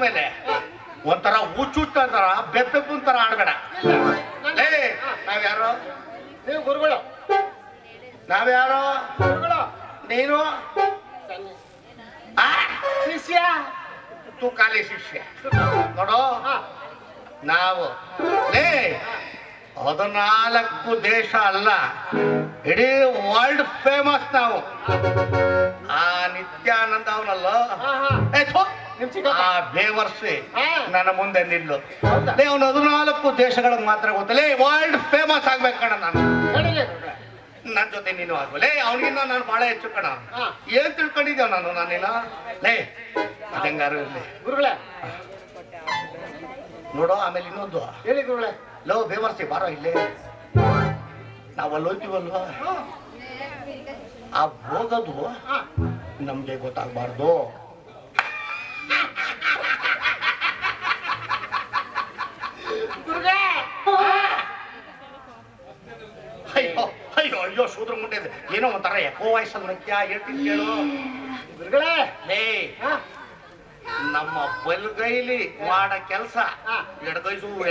ಮೇಲೆ ಒಂಥರ ಹುಚ್ಚುತ್ತ ತರ ಬೆಪ್ಪೆಪ್ಪನ್ ತರ ಆಡ್ಬೇಡ. ಲೇ ನಾವ್ಯಾರು? ನೀವು ಗುರುಗಳು. ನಾವ್ಯಾರು? ಗುರುಗಳು. ನೀನು ಶಿಷ್ಯ. ತೂಕಾಲಿ ಶಿಷ್ಯ ನೋಡು. ನಾವು ಲೇ 14 ದೇಶ ಅಲ್ಲ, ಇಡೀ ವರ್ಲ್ಡ್ ಫೇಮಸ್ ನಾವು. ಆ ನಿತ್ಯಾನಂದ ಅವನಲ್ಲ, ಆ ಬೇವರ್ಸಿ ನನ್ನ ಮುಂದೆ ನಿಲ್ಲು. ಅವನು 14 ದೇಶಗಳಿಗೆ ಮಾತ್ರ ಗೊತ್ತಲೇ ವರ್ಲ್ಡ್ ಫೇಮಸ್ ಆಗ್ಬೇಕು ಕಣ. ನಾನು ನನ್ನ ಜೊತೆ ನೀನು ಆಗ್ಬಲೇ, ಅವನಿಗಿನ್ನ ನಾನು ಬಹಳ ಹೆಚ್ಚು ಕಣ. ಏನ್ ತಿಳ್ಕೊಂಡಿದ್ದೇವ ನಾನೇನ ಲೇ ಅದಂಗಾರು ಇರ್ಲಿ ಗುರುಗಳೇ. ನೋಡೋ ಆಮೇಲೆ ಇನ್ನೊಂದು ಹೇಳಿ ಗುರುಗಳೇ. ಲೋ ಬೇವರ್ಸಿ ಬಾರೋ ಇಲ್ಲೇ. ನಾವಲ್ಲಿ ಹೋಗ್ತೀವಲ್ವ, ಆ ಹೋಗೋದು ನಮ್ಗೆ ಗೊತ್ತಾಗ್ಬಾರ್ದು. ಅಯ್ಯೋ ಅಯ್ಯೋ ಅಯ್ಯೋ ಶೂದ್ರ ಮುಂಡೆ ಏನೋ ಒಂಥರ ಎಕೋ ವಾಯ್ಸಲ್ಲಿ ನೃತ್ಯ ಹೇಳ್ತೀನಿ ಕೇಳು. ಗುರುಗಳೇ ಲೇ ನಮ್ಮ ಬಲ್ಗೈಲಿ ಮಾಡ ಕೆಲಸ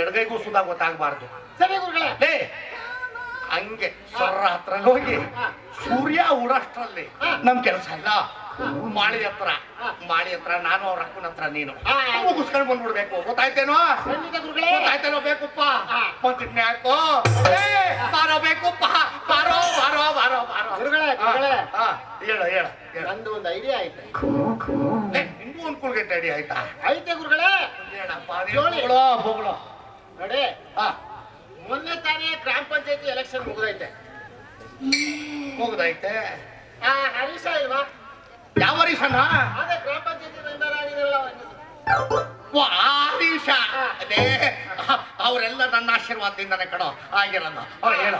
ಎಡಗೈಗೂ ಸುಧಾ ಗೊತ್ತಾಗಬಾರ್ದು. ಸರಿ ಗುರುಗಳೇ. ಲೇ ಹಂಗೆ ಸ್ವರ ಹತ್ರ ಹೋಗಿ ಸೂರ್ಯ ಉಡಷ್ಟರಲ್ಲಿ ನಮ್ ಕೆಲಸ ಇಲ್ಲ. ಮಾಳಿ ಹತ್ರ ನಾನು ಅವ್ರ ಅಕ್ಕನ ಹತ್ರ ನೀನು ಮುಗಿಸ್ಕೊಂಡು ಬಂದ್ಬಿಡ್ಬೇಕು. ಗೊತ್ತಾಯ್ತೇನೋ? ಗೊತ್ತಾಯ್ತೇನೋ? ಬೇಕುಪ್ಪ ಮತ್ತಿನ್ನೆ ಯಾಕೋ ಬಾರೋ ಬೇಕುಪ್ಪ, ಬಾರೋ ಬಾರೋ ಬಾರೋ ಬಾರೋ. ಗುರುಗಳೇ ಹೇಳ ಹೇಳ ನಂದು ಒಂದು ಐಡಿಯಾ ಐತೆ. ನಿಮ್ಗೂ ಒಂದು ಕುಳ್ಗೆಟ್ ಐಡಿಯಾ ಆಯ್ತಾ? ಐತೆ ಗುರುಗಳೇ. ಹೇಳಪ್ಪ ಬೋಗಳು ನೋಡಿ. ಮೊನ್ನೆ ತಾನೇ ಗ್ರಾಮ ಪಂಚಾಯತಿ ಎಲೆಕ್ಷನ್ ಮುಗಿದೈತೆ. ಹೋಗದೈತೆ. ಹರೀಶ ಇಲ್ವಾ? ಯಾವ ಹರೀಶನ? ಅದೇ ಗ್ರಾಮ ಪಂಚಾಯತಿ ಮೆಂಬರ್ ಆಗಿರಲ್ಲ ಹರೀಶ. ಅದೇ ಅವರೆಲ್ಲ ನನ್ನ ಆಶೀರ್ವಾದದಿಂದಾನೆ ಕಣೋ ಆಗಿರೋದು. ಹೇಳ.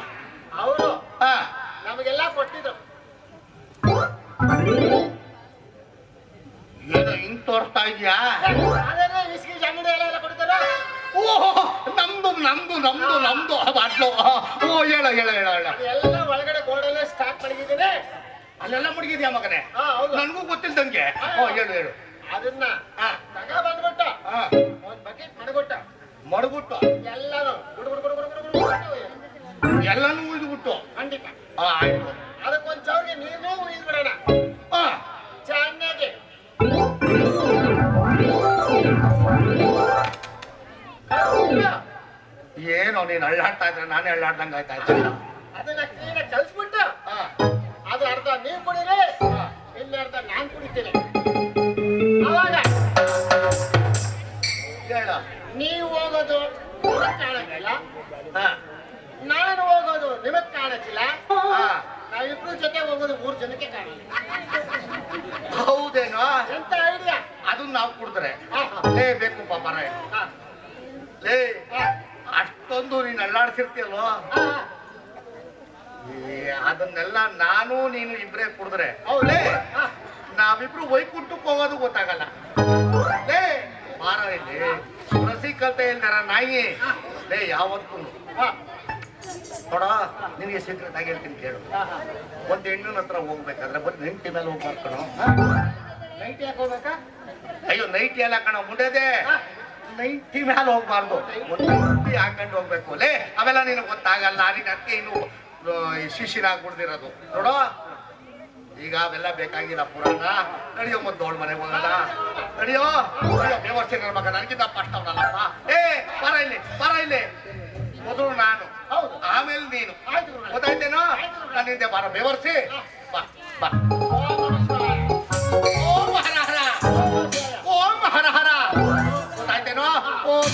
ಅವರು ನಮಗೆಲ್ಲ ಕೊಟ್ಟಿದ್ರು. ಏನು ಹಿಂಗ್ ತೋರಿಸ್ತಾ ಇದೆಯಾ? ಅದೇ ವಿಸ್ಕಿ ಅಂಗಡಿ ಎಲ್ಲ ಕೊಡ್ತಾರ. ಓಹೋ ನಮ್ದು ನಮ್ದು ನಮ್ದು ನಮ್ದು ಬಾಟ್ಲು. ಓ ಹೇಳ ಹೇಳ ಹೇಳ ಹೇಳ. ಎಲ್ಲ ಒಳಗಡೆ ಗೋಡೆಲ್ಲ ಸ್ಟಾರ್ಟ್ ಮಾಡಿದ್ದೀನಿ. ಅಲ್ಲೆಲ್ಲ ಮುಡುಗಿದ್ಯಾ ಮಗನೇ? ನನಗೂ ಗೊತ್ತಿಲ್ದಂಗೆ. ಹೇಳು ಹೇಳು. ಅದನ್ನ ತಗ ಬಂದ್ಬಿಟ್ಟ ಒಂದ್ ಬಕೆಟ್ ಮಡಗುಟ್ಟ ಎಲ್ಲಾನು ಎಲ್ಲಾನು ಉಯ್ದುಬಿಟ್ಟು ಖಂಡಿತ. ಆಯ್ತು. ಅದಕ್ಕೊಂದ್ ಚೌರ್ಗೆ ನೀರು ಉಯ್ದು ಬಿಡೋಣ ಚೆನ್ನಾಗಿ. ಏನೋ ನೀನ್ ಅಳ್ಳಾಡ್ತಾ ಇದ್ರೆ ನಾನೇ ಅಳ್ಳಾಡ್ದಂಗ ಆಯ್ತಾ ಇದ್ದ. ಅದನ್ನ ಕ್ಲೀನ್ ಕಲ್ಸ್ಬಿಟ್ಟು ಅದು ಅರ್ಧ ನೀವ್ ಕುಡೀರಿ, ಇನ್ನರ್ಧ ನಾನ್ ಕುಡಿತೀನಿ. ಅವಾಗ ಹೇಳ. ನೀವು ಹೋಗೋದು ನಿಮಗ್ ಕಾಣಕ್ಕಿಲ್ಲ, ನಾನು ಹೋಗೋದು ನಿಮಗ್ ಕಾಣಕ್ಕಿಲ್ಲ. ನಾವಿಬ್ರು ಜೊತೆ ಹೋಗೋದು 3 ಜನಕ್ಕೆ ಕಾಣಲ್ಲ. ಹೌದೇನೋ? ಎಂತ ಐಡಿಯಾ? ಅದನ್ನ ನಾವು ಕುಡಿದ್ರೆ ಲೇ ಬೇಕು ಪಾಪ ಲೇ. ಅಷ್ಟೊಂದು ನೀನ್ ಅಳ್ಳಾಡ್ಸಿರ್ತೀಯಲ್ವ, ಅದನ್ನೆಲ್ಲ ನಾನು ನೀನು ಇಬ್ರೇ ಕುಡಿದ್ರೆ ಲೇ ನಾವಿಬ್ರು ವೈಕುಂಠಕ್ಕೆ ಹೋಗೋದು ಗೊತ್ತಾಗಲ್ಲ. ಲೇ ಮಾರ ಇಲ್ಲಿ ರಸಿಕತೆ ಇಲ್ದಾರ ನಾಯಿ ಲೇ ಯಾವತ್ತೂ ನೋಡ. ನಿನಗೆ ಸೀಕ್ರೆಟ್ ಆಗಿ ಹೇಳ್ತೀನಿ ಕೇಳು. ಒಂದು ಹೆಣ್ಣಿನ ಹತ್ರ ಹೋಗ್ಬೇಕಾದ್ರೆ ಬರೀ ನೈಟಿ ಮೇಲೆ ಹೋಗ್ಬಾರ್ದು ಕಣೋ. ನೈಟ್ ಯಾಕೆ ಹೋಗ್ಬೇಕಾ? ಅಯ್ಯೋ ನೈಟಿ ಎಲ್ಲ ಕಣೋ ಮುಂಡೆದೆ. ನೈಟಿ ಮೇಲೆ ಹೋಗ್ಬಾರ್ದು, ಒಂದು ನೈಟಿ ಹಾಕೊಂಡು ಹೋಗ್ಬೇಕು. ಲೇ ಅವೆಲ್ಲ ನಿನಗೆ ಗೊತ್ತಾಗಲ್ಲ. ನೀನು ಅದಕ್ಕೆ ಇನ್ನು ಶಿಶಿರಾಗ್ಬಿಡ್ದಿರೋದು ನೋಡೋ. ಈಗ ಅವೆಲ್ಲ ಬೇಕಾಗಿಲ್ಲ ಪುರಾಣ. ನಡೆಯೋ ಒಂದು ದೊಡ್ಡ ಮನೆಗೆ ಹೋಗೋಣ. ನಡೆಯೋ ವ್ಯವಸ್ಥೆ ಮಗ ನನಗಿಂತ ಫಸ್ಟ್ ಅವನಲ್ಲಪ್ಪ. ಬರ ಇಲ್ಲಿ ಮೊದಲು ನಾನು, ಆಮೇಲೆ ನೀನು. ಗೊತ್ತಾಯ್ತೇನೋ? ನನ್ನಿಂದ ಬಾರ ಬೇವರ್ಸಿ ಬಾ ಬಾ. ಓಂ ಹರ ಹರ, ಓಂ ಹರ ಹರ. ಗೊತ್ತಾಯ್ತೇನೋ? ಓಂ